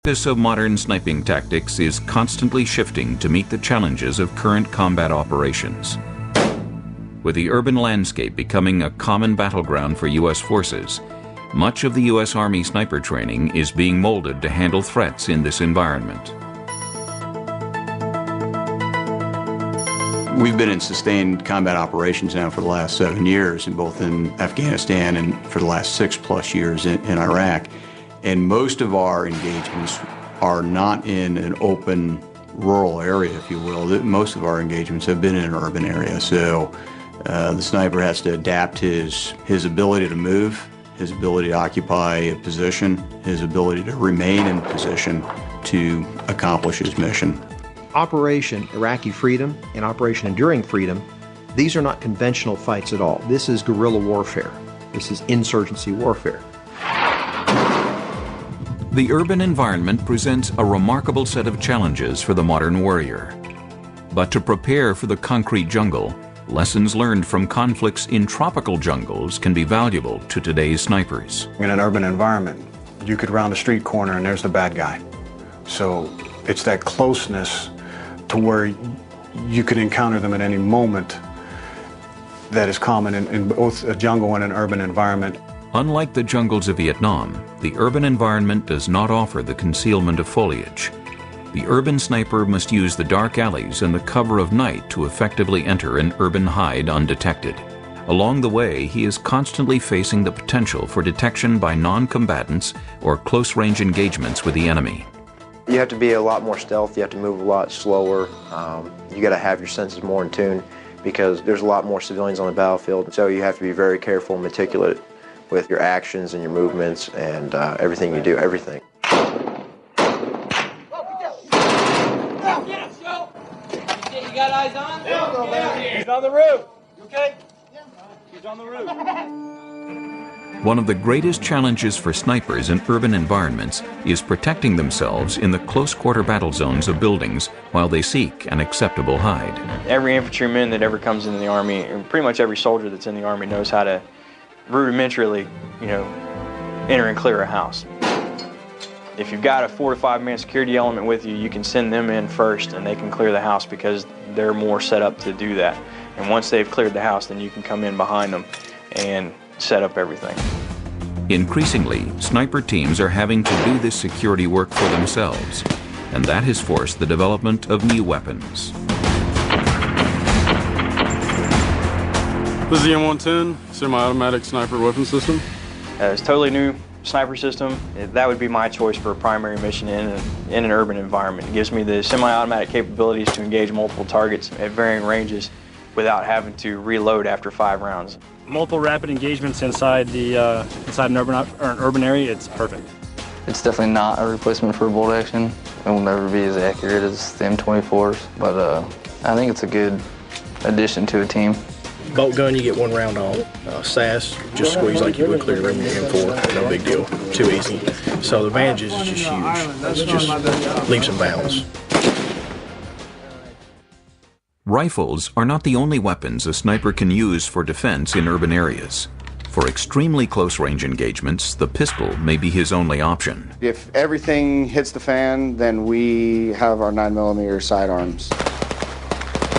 This of modern sniping tactics is constantly shifting to meet the challenges of current combat operations. With the urban landscape becoming a common battleground for U.S. forces, much of the U.S. Army sniper training is being molded to handle threats in this environment. We've been in sustained combat operations now for the last 7 years, both in Afghanistan and for the last 6+ years in Iraq. And most of our engagements are not in an open rural area, if you will. Most of our engagements have been in an urban area. So the sniper has to adapt his ability to move, his ability to occupy a position, his ability to remain in position to accomplish his mission. Operation Iraqi Freedom and Operation Enduring Freedom, these are not conventional fights at all. This is guerrilla warfare. This is insurgency warfare. The urban environment presents a remarkable set of challenges for the modern warrior. But to prepare for the concrete jungle, lessons learned from conflicts in tropical jungles can be valuable to today's snipers. In an urban environment, you could round a street corner and there's the bad guy. So it's that closeness to where you could encounter them at any moment that is common in both a jungle and an urban environment. Unlike the jungles of Vietnam, the urban environment does not offer the concealment of foliage. The urban sniper must use the dark alleys and the cover of night to effectively enter an urban hide undetected. Along the way, he is constantly facing the potential for detection by non-combatants or close-range engagements with the enemy. You have to be a lot more stealth, you have to move a lot slower, you got to have your senses more in tune because there's a lot more civilians on the battlefield, so you have to be very careful and meticulous with your actions and your movements and everything you do, everything. You got eyes on? Yeah. He's on the roof. You okay? Yeah. He's on the roof. One of the greatest challenges for snipers in urban environments is protecting themselves in the close-quarter battle zones of buildings while they seek an acceptable hide. Every infantryman that ever comes into the Army, and pretty much every soldier that's in the Army knows how to rudimentarily, enter and clear a house. If you've got a 4 to 5 man security element with you, you can send them in first and they can clear the house because they're more set up to do that. And once they've cleared the house, then you can come in behind them and set up everything. Increasingly, sniper teams are having to do this security work for themselves, and that has forced the development of new weapons. This is the M110 semi-automatic sniper weapon system. It's a totally new sniper system. That would be my choice for a primary mission in an urban environment. It gives me the semi-automatic capabilities to engage multiple targets at varying ranges without having to reload after 5 rounds. Multiple rapid engagements inside an urban area, it's perfect. It's definitely not a replacement for a bolt action. It will never be as accurate as the M24s, but I think it's a good addition to a team. Bolt gun, you get 1 round on. SAS, just squeeze like you would clear your M4, no big deal, too easy. So the advantages is just huge. It's just leaps and bounds. Rifles are not the only weapons a sniper can use for defense in urban areas. For extremely close-range engagements, the pistol may be his only option. If everything hits the fan, then we have our 9mm sidearms.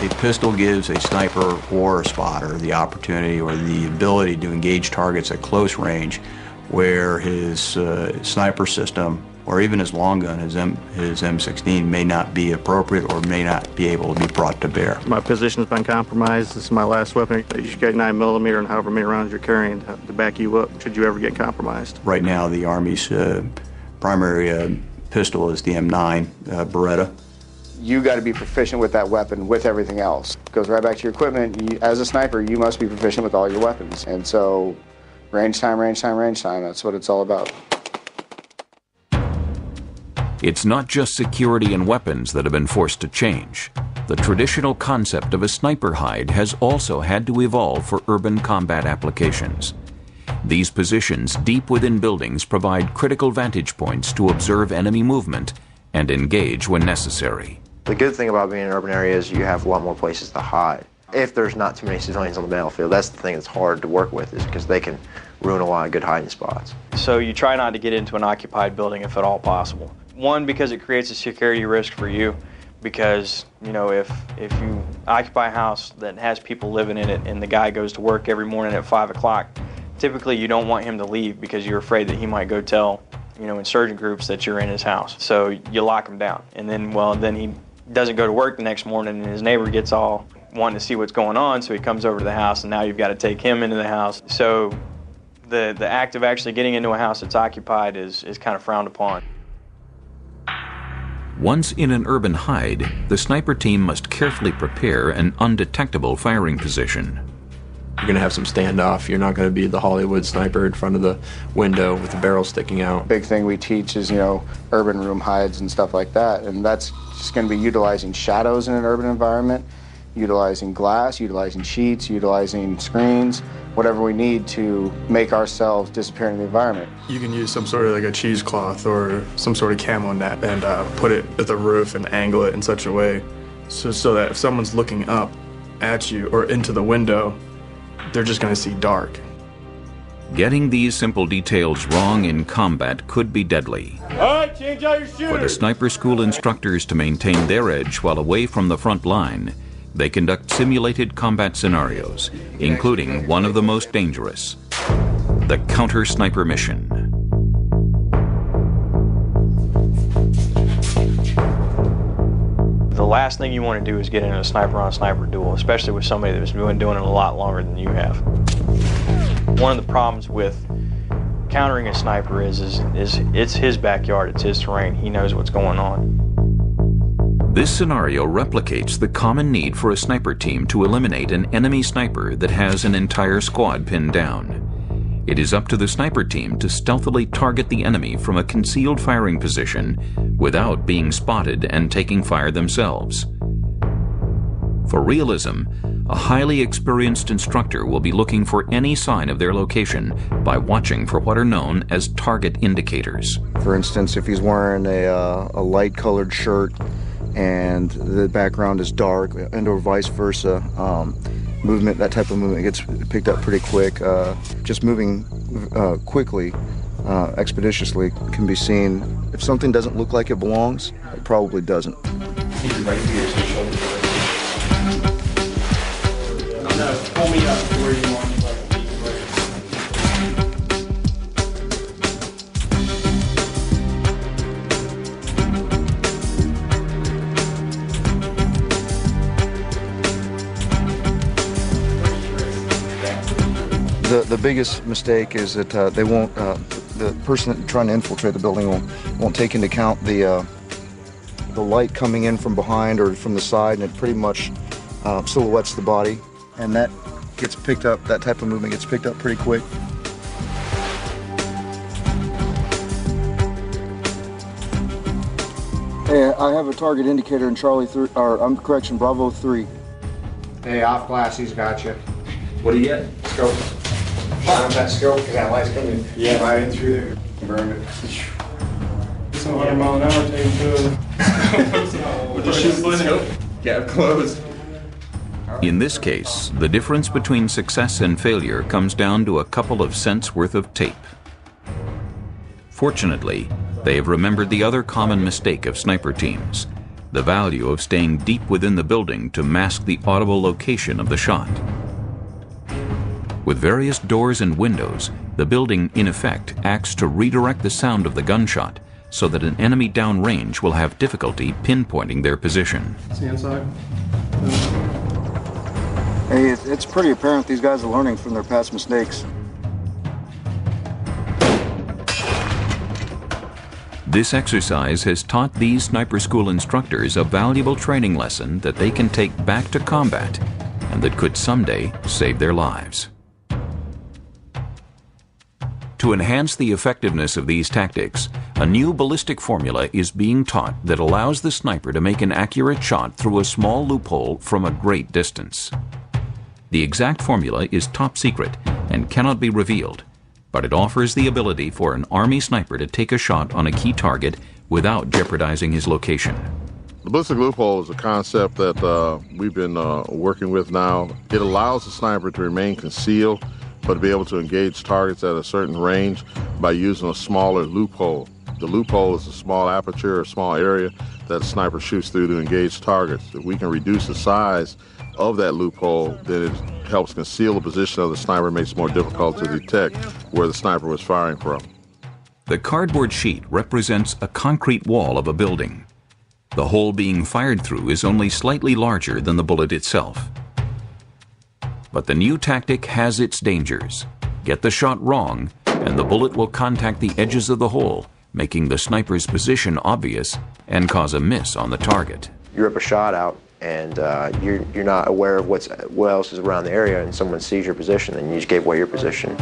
A pistol gives a sniper or a spotter the opportunity or the ability to engage targets at close range where his sniper system or even his long gun, his M16, may not be appropriate or may not be able to be brought to bear. My position has been compromised. This is my last weapon. You should get 9mm and however many rounds you're carrying to back you up should you ever get compromised. Right now, the Army's primary pistol is the M9 Beretta. You got to be proficient with that weapon with everything else. It goes right back to your equipment. As a sniper, you must be proficient with all your weapons. And so range time, that's what it's all about. It's not just security and weapons that have been forced to change. The traditional concept of a sniper hide has also had to evolve for urban combat applications. These positions deep within buildings provide critical vantage points to observe enemy movement and engage when necessary. The good thing about being in an urban area is you have a lot more places to hide. If there's not too many civilians on the battlefield, that's the thing that's hard to work with, is because they can ruin a lot of good hiding spots. So you try not to get into an occupied building if at all possible. One, because it creates a security risk for you, because you know if you occupy a house that has people living in it and the guy goes to work every morning at 5 o'clock, typically you don't want him to leave because you're afraid that he might go tell, you know, insurgent groups that you're in his house. So you lock him down, and then he doesn't go to work the next morning, and his neighbor gets all wanting to see what's going on, so he comes over to the house, and now you've got to take him into the house. So the act of actually getting into a house that's occupied is kind of frowned upon. Once in an urban hide, the sniper team must carefully prepare an undetectable firing position. You're going to have some standoff. You're not going to be the Hollywood sniper in front of the window with the barrel sticking out. Big thing we teach is, you know, urban room hides and stuff like that, and that's just going to be utilizing shadows in an urban environment, utilizing glass, utilizing sheets, utilizing screens, whatever we need to make ourselves disappear in the environment. You can use some sort of like a cheesecloth or some sort of camo net and put it at the roof and angle it in such a way so that if someone's looking up at you or into the window, they're just going to see dark. Getting these simple details wrong in combat could be deadly. All right, change out your shooters. For the sniper school instructors to maintain their edge while away from the front line, they conduct simulated combat scenarios, including one of the most dangerous, the counter-sniper mission. The last thing you want to do is get in a sniper-on-sniper duel, especially with somebody that's been doing it a lot longer than you have. One of the problems with countering a sniper is it's his backyard, it's his terrain, he knows what's going on. This scenario replicates the common need for a sniper team to eliminate an enemy sniper that has an entire squad pinned down. It is up to the sniper team to stealthily target the enemy from a concealed firing position without being spotted and taking fire themselves. For realism, a highly experienced instructor will be looking for any sign of their location by watching for what are known as target indicators. For instance, if he's wearing a light-colored shirt and the background is dark, and or vice versa, that type of movement gets picked up pretty quick. Just moving quickly, expeditiously, can be seen. If something doesn't look like it belongs, it probably doesn't. Pull me up to where you want. The biggest mistake is that they won't. The person trying to infiltrate the building won't take into account the light coming in from behind or from the side, and it pretty much silhouettes the body, and that gets picked up. That type of movement gets picked up pretty quick. Hey, I have a target indicator in Charlie 3, or correction, Bravo 3. Hey, off glass, he's got you. What do you get? Scope. Shut up that scope, because that light's coming right in through there. Burn it. It's 100 mile an hour taking to Would you shoot the scope? Gap closed. In this case, the difference between success and failure comes down to a couple of cents worth of tape. Fortunately, they have remembered the other common mistake of sniper teams, the value of staying deep within the building to mask the audible location of the shot. With various doors and windows, the building, in effect, acts to redirect the sound of the gunshot so that an enemy downrange will have difficulty pinpointing their position. See inside? Hey, it's pretty apparent these guys are learning from their past mistakes. This exercise has taught these sniper school instructors a valuable training lesson that they can take back to combat and that could someday save their lives. To enhance the effectiveness of these tactics, a new ballistic formula is being taught that allows the sniper to make an accurate shot through a small loophole from a great distance. The exact formula is top secret and cannot be revealed, but it offers the ability for an Army sniper to take a shot on a key target without jeopardizing his location. The ballistic loophole is a concept that we've been working with now. It allows the sniper to remain concealed, but to be able to engage targets at a certain range by using a smaller loophole. The loophole is a small aperture or small area that a sniper shoots through to engage targets. If we can reduce the size of that loophole, then it helps conceal the position of the sniper, makes it more difficult to detect where the sniper was firing from. The cardboard sheet represents a concrete wall of a building. The hole being fired through is only slightly larger than the bullet itself. But the new tactic has its dangers. Get the shot wrong, and the bullet will contact the edges of the hole, making the sniper's position obvious and cause a miss on the target. You rip a shot out, and you're not aware of what else is around the area, and someone sees your position, and you just gave away your position.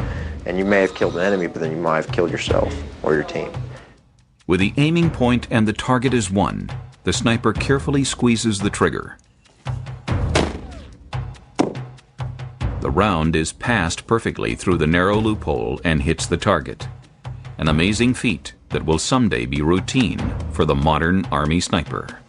And you may have killed an enemy, but then you might have killed yourself or your team. With the aiming point and the target as one, the sniper carefully squeezes the trigger. The round is passed perfectly through the narrow loophole and hits the target. An amazing feat that will someday be routine for the modern Army sniper.